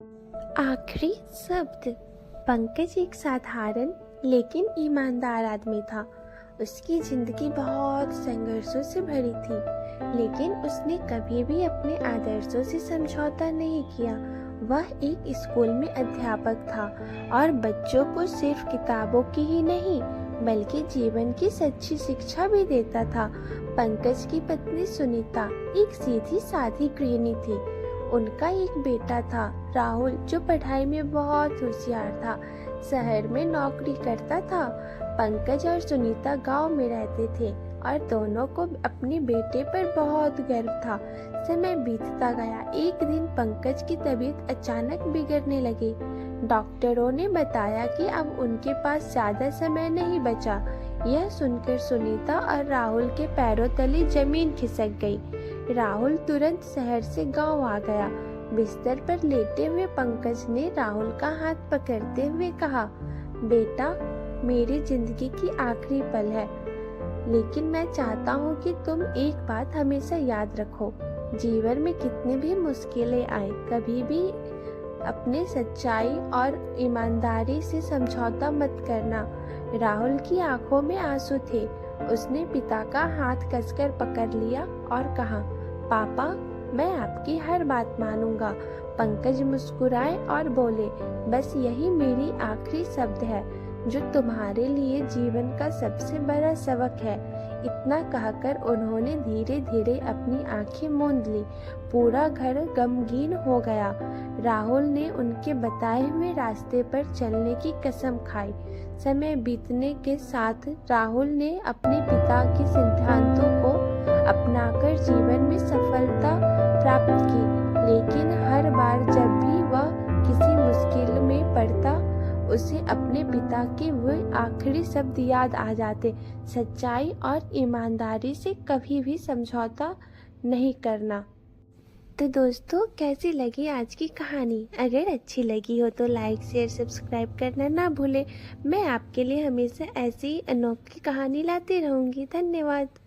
आखिरी शब्द। पंकज एक साधारण लेकिन ईमानदार आदमी था। उसकी जिंदगी बहुत संघर्षों से भरी थी, लेकिन उसने कभी भी अपने आदर्शों से समझौता नहीं किया। वह एक स्कूल में अध्यापक था और बच्चों को सिर्फ किताबों की ही नहीं बल्कि जीवन की सच्ची शिक्षा भी देता था। पंकज की पत्नी सुनीता एक सीधी सादी गृहिणी थी। उनका एक बेटा था राहुल, जो पढ़ाई में बहुत होशियार था, शहर में नौकरी करता था। पंकज और सुनीता गांव में रहते थे और दोनों को अपने बेटे पर बहुत गर्व था। समय बीतता गया। एक दिन पंकज की तबीयत अचानक बिगड़ने लगी। डॉक्टरों ने बताया कि अब उनके पास ज्यादा समय नहीं बचा। यह सुनकर सुनीता और राहुल के पैरों तले जमीन खिसक गई। राहुल तुरंत शहर से गांव आ गया। बिस्तर पर लेटे हुए पंकज ने राहुल का हाथ पकड़ते हुए कहा, बेटा, मेरी जिंदगी की आखिरी पल है, लेकिन मैं चाहता हूँ कि तुम एक बात हमेशा याद रखो। जीवन में कितनी भी मुश्किलें आए, कभी भी अपने सच्चाई और ईमानदारी से समझौता मत करना। राहुल की आंखों में आंसू थे। उसने पिता का हाथ कसकर पकड़ लिया और कहा, पापा, मैं आपकी हर बात मानूंगा। पंकज मुस्कुराए और बोले, बस यही मेरी आखिरी शब्द है, जो तुम्हारे लिए जीवन का सबसे बड़ा सबक है। इतना कहकर उन्होंने धीरे धीरे अपनी आंखें मूंद ली। पूरा घर गमगीन हो गया। राहुल ने उनके बताए हुए रास्ते पर चलने की कसम खाई। समय बीतने के साथ राहुल ने अपने पिता के सिद्धांतों को अपनाकर जीवन में सफलता प्राप्त की, लेकिन हर बार जब भी वह किसी मुश्किल में पड़ता, उसे अपने पिता के वो आखिरी शब्द याद आ जाते, सच्चाई और ईमानदारी से कभी भी समझौता नहीं करना। तो दोस्तों, कैसी लगी आज की कहानी? अगर अच्छी लगी हो तो लाइक, शेयर, सब्सक्राइब करना ना भूलें। मैं आपके लिए हमेशा ऐसी अनोखी कहानी लाती रहूँगी। धन्यवाद।